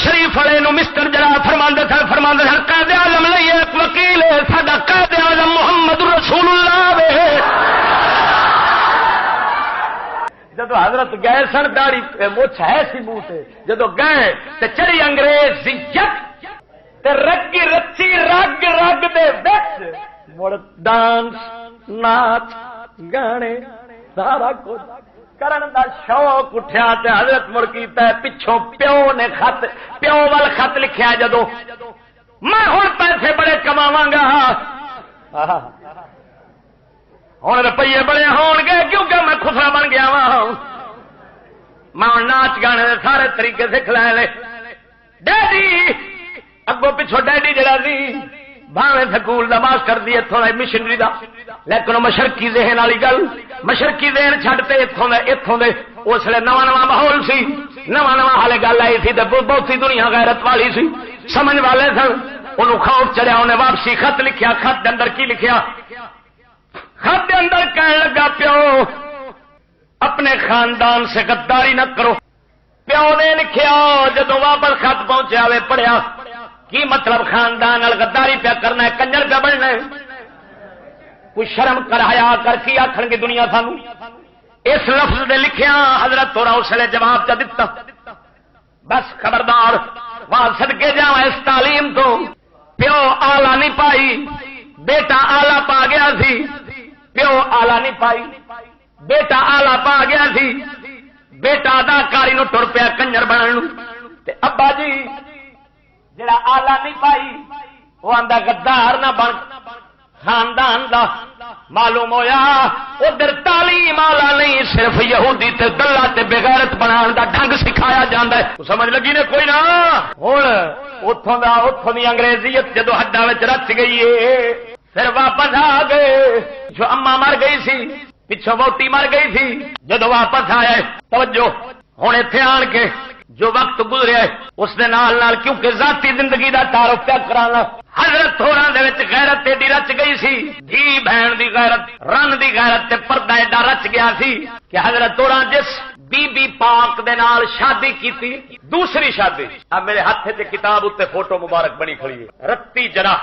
شریف والے نو مسٹر جناب فرماندے سن قائد اعظم لئی ایک وکیل ہے ساڈا قائد اعظم محمد رسول اللہ وے جدو حضرت گئے سن داڑھی مچھ ہے سی منہ تے جدو گئے تے چڑی انگریزیت تے رگی رچی رگ رگ دے وچ مڑ ڈانس ناچ گانے سارا کچھ کرن دا شوق اٹھیا تے حضرت مڑ کیتا ہے پچھوں پیو نے خط پیو وال خط لکھیا جدو میں ہن پیسے بڑے کماواں گا ہوں روپیے بڑے ہون گے کیونکہ میں خسرا بن گیا وا میں ناچ گانے سارے طریقے سکھ لے ڈیڈی اگوں پچھو ڈیڈی جڑا سی بھاویں سکول دا ماسٹر دی اتوں کا مشنری دا لیکن مشرقی ذہن والی گل مشرقی ذہن چھڈتے اتوں دے اس لیے نواں نواں ماحول سی نواں نواں ہالے گل آئی سی بہتی دنیا غیرت والی سی سمجھ والے سن انہوں خوف چڑھیا انہیں واپسی خط لکھیا خط دے اندر کی لکھیا خط دے اندر کہنے لگا پیو اپنے خاندان سے غداری نہ کرو پیو نے لکھیا جدو واپس خط پہنچیا وے پڑھیا کی مطلب خاندان غداری پیا کرنا ہے کنجر پیا بننا ہے کوئی شرم کر حیا کر کی آخر گے دنیا سانو اس لفظ دے لکھیا حضرت تھوڑا اس لیے جواب چا دتا بس خبردار وہاں صدقے جاؤ اس تعلیم تو پیو آلہ نہیں پائی بیٹا آلہ پا گیا سی پیو آلہ نہیں پائی بیٹا آلہ پا گیا سی بیٹا اداکاری نو ٹر پیا کنجر بنن تے ابا جی جڑا آلہ نہیں پائی وہ آندا غدار نہ بن خاندان دا معلوم ہویا ادھر تعلیم آلہ نہیں صرف یہودی تے دلہ تے بغیرت بنان دا ڈھنگ سکھایا جاندا ہے سمجھ لگی نے کوئی نہ ہن اوتھوں دی انگریزیت جدو ہڈاں وچ رچ گئی ہے پھر واپس آ گئے جو اما مر گئی سی پچھوں ووٹی مر گئی سی جدو واپس آئے توجہ ہن ایتھے آن کے جو وقت گزریا اس دے نال نال کیونکہ ذاتی زندگی دا تعارف پیا کرانا حضرت ہوراں دے وچ غیرت ایڈی رچ گئی سی دھی بہن دی غیرت رن دی غیرت تے پردہ ایڈا رچ گیا سی کہ حضرت ہوراں جس بی بی پاک دے نال شادی کیتی دوسری شادی اب میرے ہاتھ تے کتاب اتے فوٹو مبارک بنی کھڑی ہے رتی جناح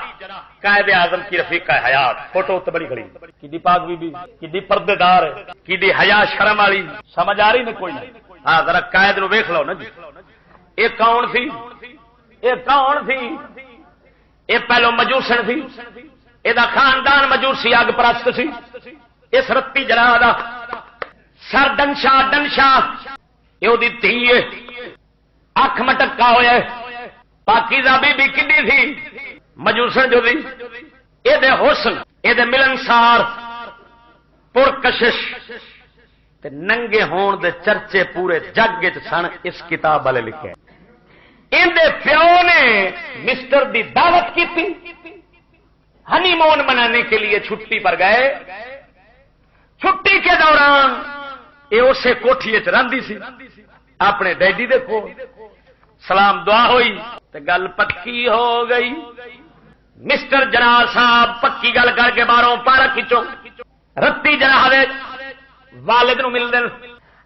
قائد اعظم کی رفیقہ حیات فوٹو تے بنی کھڑی کڈی پاک بی بی کڈی پردے دار کڈی حیا شرم والی سمجھ آ رہی نہیں کوئی نہیں ہاں ذرا قائد نو ویکھ لو نا جی یہ کون سی یہ پہلو مجوسن سی یہ خاندان مجوسی اگ پرست سی اس رتی جناح دا سر ڈنشا یہ دھی اکھ مٹکا ہوا پاکیزہ بی بی کڈی سی مجوسن جو سی یہ حسن یہ ملنسار پرکشش تے ننگے ہون دے چرچے پورے جگ سن اس کتاب والے لکھے اندے پیو نے مسٹر دی دعوت کی تھی ہنی مون منانے کے لیے چھٹی پر گئے چھٹی کے دوران یہ اسے کوٹھی رہندی سی اپنے ڈیڈی دیکھو سلام دعا ہوئی تے گل پکی ہو گئی مسٹر جناح صاحب پکی گل کر کے باہروں پارا کھچو رتی جناح والد نو مل دین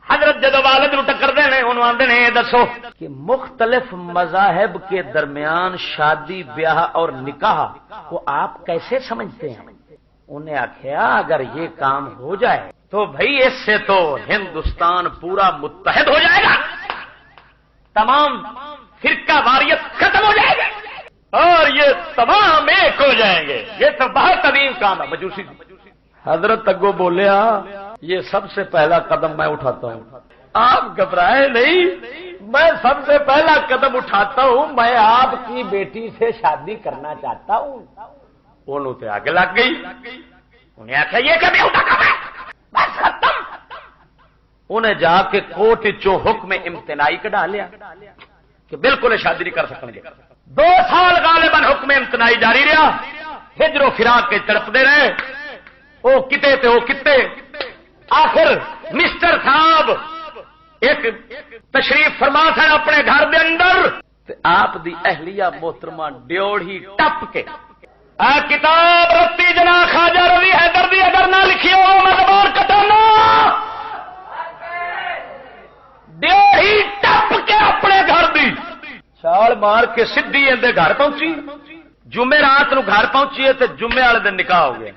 حضرت جدو والد نو ٹکر دینے انہوں آندے نے دسو کہ مختلف مذاہب کے درمیان شادی بیاہ اور نکاح کو آپ کیسے سمجھتے ہیں انہیں آخیا اگر یہ کام ہو جائے تو بھئی اس سے تو ہندوستان پورا متحد ہو جائے گا تمام فرقہ واریت ختم ہو جائے گا اور یہ تمام ایک ہو جائیں گے یہ تو بہت عظیم کام ہے مجوسی حضرت اگو بولیا یہ سب سے پہلا قدم میں اٹھاتا ہوں آپ گھبرائے نہیں میں سب سے پہلا قدم اٹھاتا ہوں میں آپ کی بیٹی سے شادی کرنا چاہتا ہوں انہوں تے آگے لگ گئی انہیں آخیا یہ کبھی ہوتا کب ہے بس ختم انہیں جا کے کوٹ چو حکم امتناعی کڈا لیا کہ بالکل شادی نہیں کر سکیں گے 2 سال غالباً حکم امتناعی جاری رہا ہجر و فراق کے تڑپتے رہے وہ کتے تے وہ کتے آخر مسٹر صاحب ایک تشریف فرما سن اپنے گھر دے اندر آپ دی اہلیہ محترمہ ڈیوڑی ٹپ کے کتاب رتی جناح خواجہ رضی حیدر دی اگر نہ لکھی ہو میں زبان کٹانا ڈیوڑی ٹپ کے اپنے گھر دی چھال مار کے سدھی اندر گھر پہنچی جمعے رات نو گھر پہنچی ہے تے جمعے والے دن نکاح ہو گیا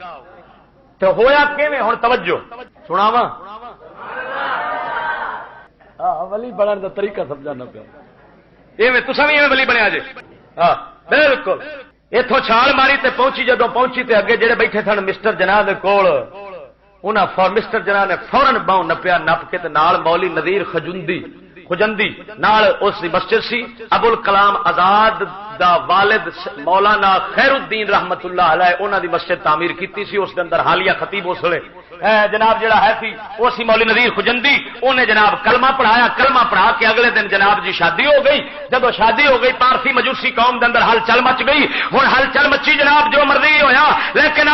تو ہویا کیویں ہن توجہ سناواں ولی بنن دا طریقہ سمجھانا پیا ایویں تساں وی ایویں ولی بنیا جے ہاں بالکل اتوں چھال ماری تے پہنچی جدوں پہنچی تے اگے جڑے بیٹھے سن مسٹر جناح دے کول انہاں مسٹر جناح نے فورن باہوں نپیا نپ کے تے نال مولی نذیر خجندی نال اس دی مسجد سی ابو الکلام آزاد دا والد مولانا خیر الدین رحمت اللہ علیہ انہاں دی مسجد تعمیر کیتی سی اس دے اندر حالیہ خطیب اس ویلے جناب جڑا ہے سی وہ سی مولی نذیر خجندی انہیں جناب کلمہ پڑھایا کلمہ پڑھا کے اگلے دن جناب جی شادی ہو گئی جب شادی ہو گئی پارسی مجوسی قوم دے اندر ہل چل مچ گئی ہن ہل چل مچی جناب جو مرضی ہویا لیکن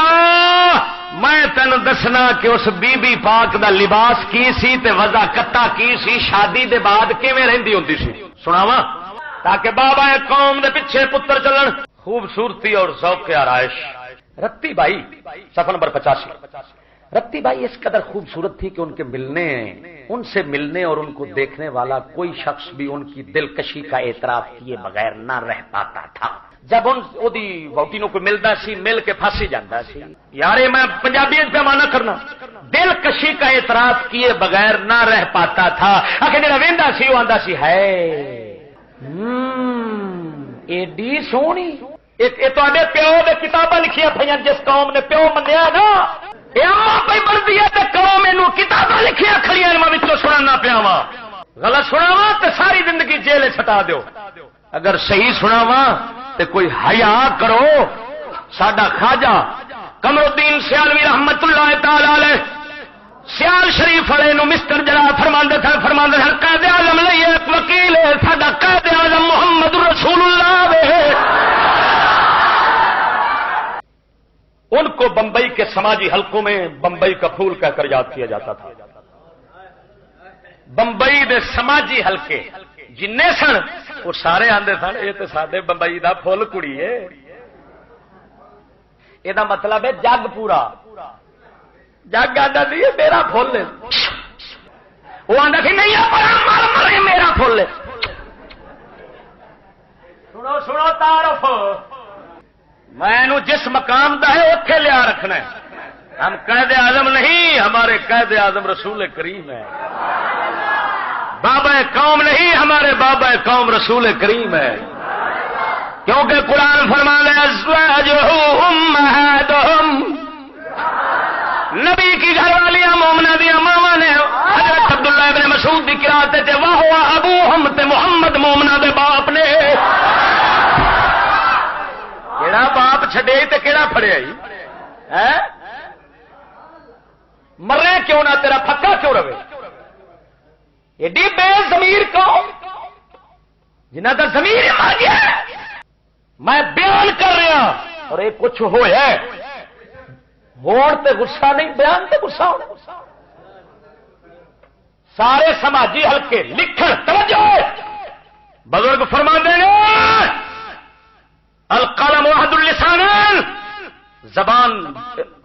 میں تینوں دسنا کہ اس بی بی پاک دا لباس کی سی تے وضع کتا کی سی شادی دے بعد کیویں رہندی ہوندی سی سناواں تاکہ بابا قوم دے پیچھے پتر چلن خوبصورتی اور ذوق آرائش رتی بھائی صفحہ نمبر 85 رتی بھائی اس قدر خوبصورت تھی کہ ان سے ملنے اور ان کو دیکھنے والا کوئی شخص بھی ان کی دلکشی کا اعتراف کیے بغیر نہ رہ پاتا تھا جب ووٹی نو کوئی ملتا سی مل کے پھنسی جاتا سی یار میں پنجابی پیمانہ کرنا دلکشی کا اعتراف کیے بغیر نہ رہ پاتا تھا آخر جڑا وہدا سی وہ آندا سی ہے ایڈی سونی تے پیو نے کتاباں لکھیاں پہ جس قوم نے پیو منیا نا بنتی ہے قوم یہ کتاباں لکھیاں کھڑی میں سنانا پیا وا غلط سناوا تو ساری زندگی جیل چھٹا دیو اگر صحیح سناوا تو کوئی حیا کرو ساڈا خواجہ قمر الدین سیالوی رحمت اللہ تعالی علیہ سیال شریف والے مسٹر جناح فرماندے تھے قائد اعظم نہیں ایک وکیل ہے ساڈا قائد اعظم محمد رسول اللہ ان کو بمبئی کے سماجی حلقوں میں بمبئی کا پھول کہہ کر یاد کیا جاتا تھا بمبئی دے سماجی حلقے جن سن وہ سارے آندے سن یہ تو سارے بمبئی دا پھول کڑی ہے یہ مطلب ہے جگ پورا جگ آتا سی میرا پھول وہ آتا سی نہیں میرا پھول سنو سنو تعارف میں جس مقام دا ہے اتنے لیا رکھنا ہے ہم قائد اعظم نہیں ہمارے قائد اعظم رسول کریم ہے بابا قوم نہیں ہمارے بابا قوم رسول کریم ہے کیونکہ قرآن فرمانے نبی کی گھر والیاں مومنہ دیا ماما نے حضرت عبداللہ ابن مسعود کی قرات تے واہ ابوہم تے محمد مومنہ دے باپ نے کیڑا باپ چھڈے تے کیڑا پھڑیا مرے کیوں نہ تیرا پھکا کیوں رہے ایڈی بے ضمیر قوم جنہ کا ضمیر مر گیا میں بیان کر رہا اور یہ کچھ ہوا ہون تے غصہ نہیں بیان تے غصہ ہونا سارے سماجی حلقے لکھن توجہ بزرگ فرما دیں القلم واحد اللسان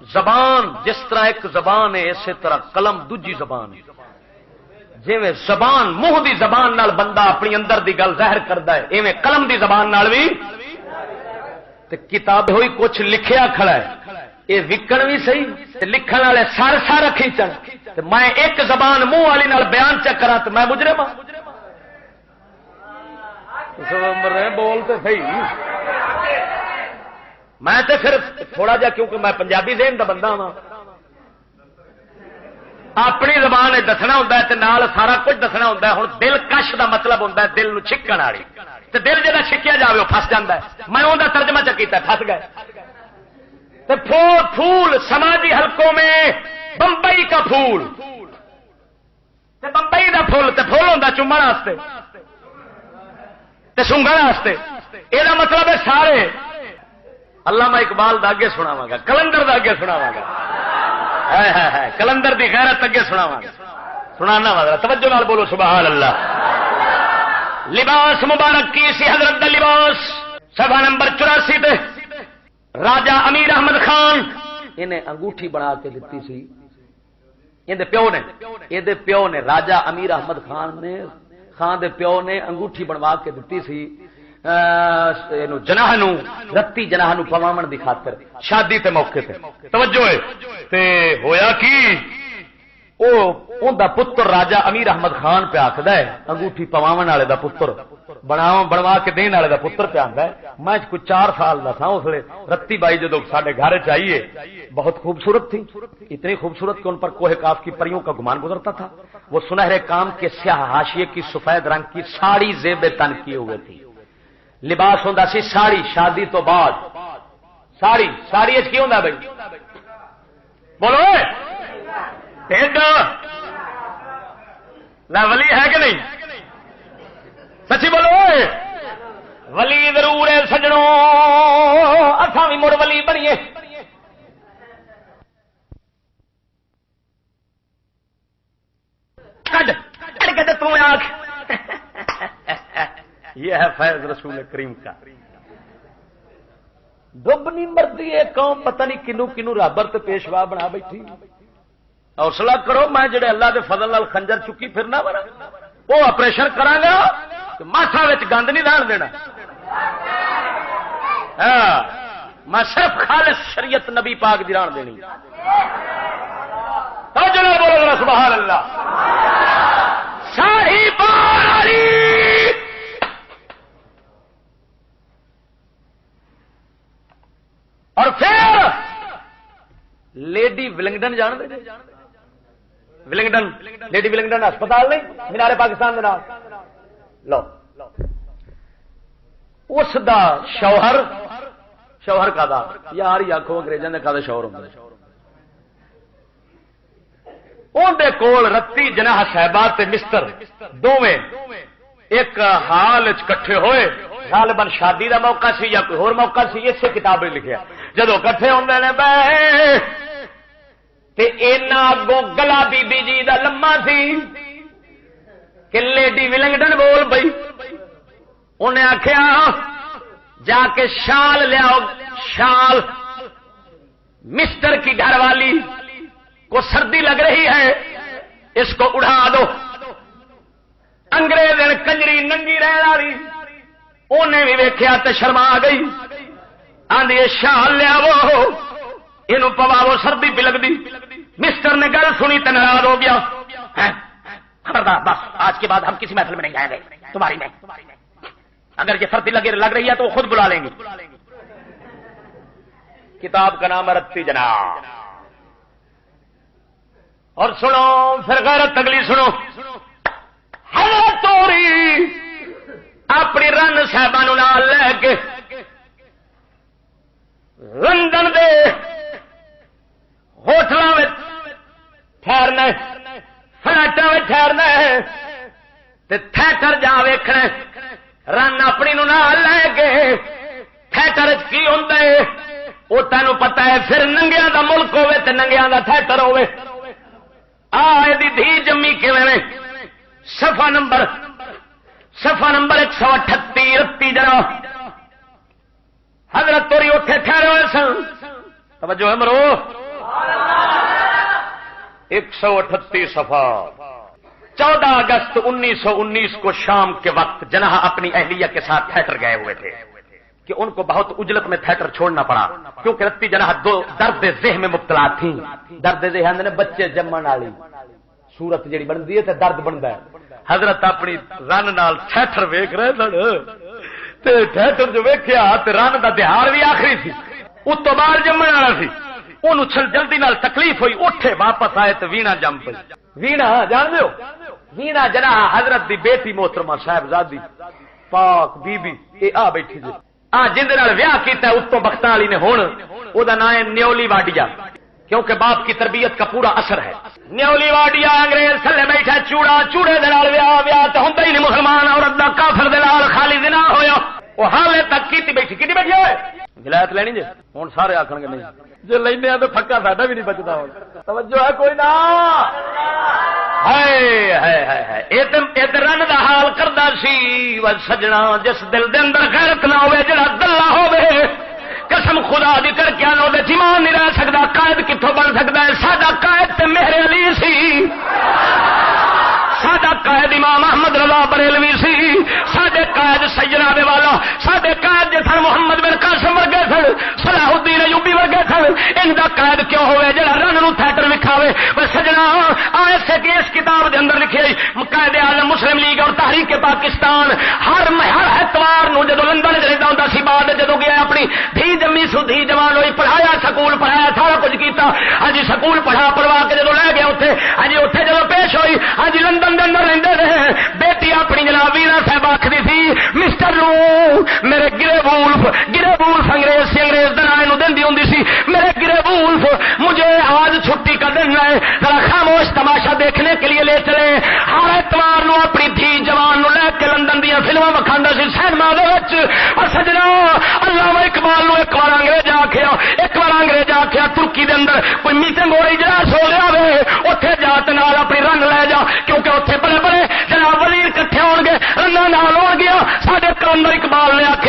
زبان جس طرح ایک زبان ہے اسی طرح قلم دوجی زبان ہے جی زبان منہ دی زبان نال بندہ اپنی اندر دی گل ظاہر کرتا ہے ایویں قلم دی زبان نال بھی کتاب ہوئی کچھ لکھیا کھڑا ہے یہ وکن بھی صحیح لکھن والے سر سر کھینچن میں ایک زبان منہ والی نال بیان چیک کرا تو میں مجرم بولتے صحیح میں تے پھر تھوڑا جا کیونکہ میں پنجابی ذہن دا بندہ ہاں اپنی زبان دسنا ہوں نال سارا کچھ دسنا ہوں ہوں دل کش دا مطلب ہوں دل نو چھکن والی تے دل جا چھکیا جائے وہ پھس جاتا ہے میں انہوں کا ترجمہ چکیتا پھس گئے پھول سماجی حلقوں میں بمبئی کا پھول تے بمبئی دا پھول تے پھول ہوں چومن واسطے تے سونگن واسطے یہ مطلب ہے سارے علامہ اقبال دا اگے سناواں گا کلندر دا اگے سناواں گا کلندر دی غیرت اگے سناواں گا سنانا وا توجہ نال بولو سبحان اللہ لباس مبارک کی سی حضرت دا لباس صفحہ نمبر 84 پہ راجہ امیر احمد خان انہیں انگوٹھی بنا کے دیتی سی یہ پیو نے راجہ امیر احمد خان دے پیو نے انگوٹھی بنوا کے دیتی سی جناح نو رتی جناح نو پواون دی خاطر شادی تے موقع تے توجہ ہے تے ہویا کی اوندا پتر راجا امیر احمد خان پہ آکھدا ہے انگوٹھی پواون والے دا پتر بنوا کے دین والے دا پتر پہ آندا ہے میں کوئی 4 سال دا تھا اس لیے رتی بائی جدو ساڈے گھر چاہیے بہت خوبصورت تھی اتنی خوبصورت کہ ان پر کوہ کاف کی پریوں کا گمان گزرتا تھا وہ سنہرے کام کے سیاہ حاشیے کی سفید رنگ کی ساڑی زیب تن کیے ہوئے تھی لباس ہوندا سی ساڑی شادی تو بعد ساڑی اچ کی ہوندا بھائی بولو ولی ہے کہ نہیں سچی بولو ولی ضرور ہے سجنوں اساں بھی مڑ ولی بنیے تو آنکھ یہ ہے فیض رسول کریم کا ڈب نہیں مرتی ہے قوم پتہ نہیں کنو کنو رابر تے پیشوا بنا بیٹھی حوصلہ کرو میں جڑے اللہ دے فضل نال خنجر چکی پھرنا ورا وہ آپریشن کراں گا ماسا وچ گند نہیں ڈال دینا ہاں میں صرف خالص شریعت نبی پاک دی ران دینی توجہ نال بولو ذرا سبحان اللہ شاہی بار علی اور پھر لیڈی ولنگڈن جان دے ولنگڈن لیڈی ولنگڈن ہسپتال نہیں مینار پاکستان دے نال لو اس دا شوہر کا دا یار ہی آکھو انگریزاں دے کا دا شوہر ہوندا اون دے کول رتی جناح صاحبہ تے مستر دوویں ایک حال وچ کٹھے ہوئے غالباً شادی دا موقع سی یا کوئی اور موقع سی اسے کتاب میں لکھیا جدو کٹھے ہوندے نے بے تے اینا اگوں گلا بی بی جی دا لمما سی کہ لیڈی ولنگڈن بول بئی انہیں آخیا جا کے شال لیاؤ شال مسٹر کی گھر والی کو سردی لگ رہی ہے اس کو اڑا دو انگریز کنجری ننگی رہ رہی انہیں بھی ویکھیا تے شرما گئی آندھی شال لیاو یہ پواو سردی پہ لگتی مسٹر نے گل سنی تو ناراض ہو گیا خبردار بس آج کے بعد ہم کسی محفل میں نہیں جائیں گے تمہاری میں اگر یہ سردی لگ رہی ہے تو خود بلا لیں گے کتاب کا نام رتی جناح اور سنو پھر غیرت اگلی سنو حضرت توری اپنی رن صاحبانو نال لے کے لندن دے ہوٹلاں وچ ٹھہرنا فلیٹاں وچ ٹھہرنا تے تھیٹر جا ویکھنا رن اپنی نو نال لے کے تھیٹر وچ کی ہوندا ہے وہ تینوں پتہ ہے پھر ننگیاں دا ملک ہوے تے ننگیاں دا تھیٹر ہوے دی دھی جمی کیویں صفحہ نمبر 138 رتی جناح حضرت توری اٹھے ٹھہرے ہوئے سن توجہ ہے مرو 138 صفحہ 14 اگست 1919 کو شام کے وقت جناح اپنی اہلیہ کے ساتھ تھیٹر گئے ہوئے تھے کہ ان کو بہت اجلت میں تھیٹر چھوڑنا پڑا کیونکہ رتی جناح درد ذہن میں مبتلا تھیں درد ذہن نے بچے جمن والی صورت جڑی بنتی ہے تے درد بنتا ہے حضرت اپنی رن نال تھیٹر ویکھ رہے سن تے تھیٹر جو ویکھیا تے رن دا دہاڑ بھی آخری سی اتو باہر جمن والا سی اونوں جلدی نال تکلیف ہوئی اٹھے واپس آئے تے وینا جم پئی وینا جان دیو وینا جناح حضرت دی بیٹی محترمہ صاحبزادی پاک بی بی اے آ بیٹھی جی جن نال ویاہ کیتا اتو بختاں والی نے ہن او دا نام ہے نیولی واڈیا کیونکہ باپ کی تربیت کا پورا اثر ہے نیولی واڈیا انگریز تھلے بیٹھا چوڑے دے نال ویاہ تے ہوندا ہی نہیں مسلمان عورت دا کافر دے نال خالی زنا ہویا او حالے تک کیتی بیٹھی ہوئے ولایت لینی جے ہن سارے آکھن گے نہیں جے لینے تے پھکا ساڈا بھی نہیں بچدا ہن توجہ ہے کوئی نہ اے تے رن دا حال کردا سی و سجنا جس دل دے اندر غیرت نہ ہوے جڑا دلہ ہوے قسم خدا دی کر کے انو دے ایمان نہیں رہ سکدا قائد کتھوں بن سکدا ہے ساڈا قائد تے مہر علی سی ساڈا قائد امام احمد رضا بریلوی سی ساڈے قائد سیدنا دے والا ساڈے قائد جو سن محمد بن قاسم ورگے سن صلاح الدین ایوبی ورگے سن ان دا قائد کیوں ہوئے جڑا رن نو تھیٹر وکھاوے پر سجنا ایسے کہ اس کتاب دے اندر لکھے قائد اعظم مسلم لیگ اور تحریک پاکستان ہر اتوار نو جدو لندن رہندا ہوندا سی بعد جدو گیا اپنی دھی جمی سو دھی جوان ہوئی پڑھایا سکول پڑھایا سارا کچھ کیتا ہاں جی سکول پڑھا کے جدو لے گیا اوتھے ہاں جی اوتھے جدو پیش ہوئی ہاں جی لندن دے اندر رہندے رہے بیٹی اپنی جناب وینا صاحب آکھدی سی مسٹر نو میرے گرے وولف انگریز سے انگریز درانے نو دیندی ہوندی سی میرے گرے وولف مجھے آج چھٹی کا دن ہے ذرا خاموش تماشا دیکھنے کے لیے لے چلے ہر اتوار نو اپنی دھی جوان نو لے کے لندن دیا فلماں وکھاندا سی سینما دے وچ اور سجنا علامہ اقبال نو ایک بار انگریز آکھیا ترکی دے اندر کوئی میٹنگ ہو رہی اجلاس ہو رہا وے اوتھے جا تے نال اپنی رن لے جا کیونکہ اوتھے بڑے بڑے جناب وزیر کٹھے ہون گے رناں نال ہون گیا ساڈے کلندر اقبال نے آکھیا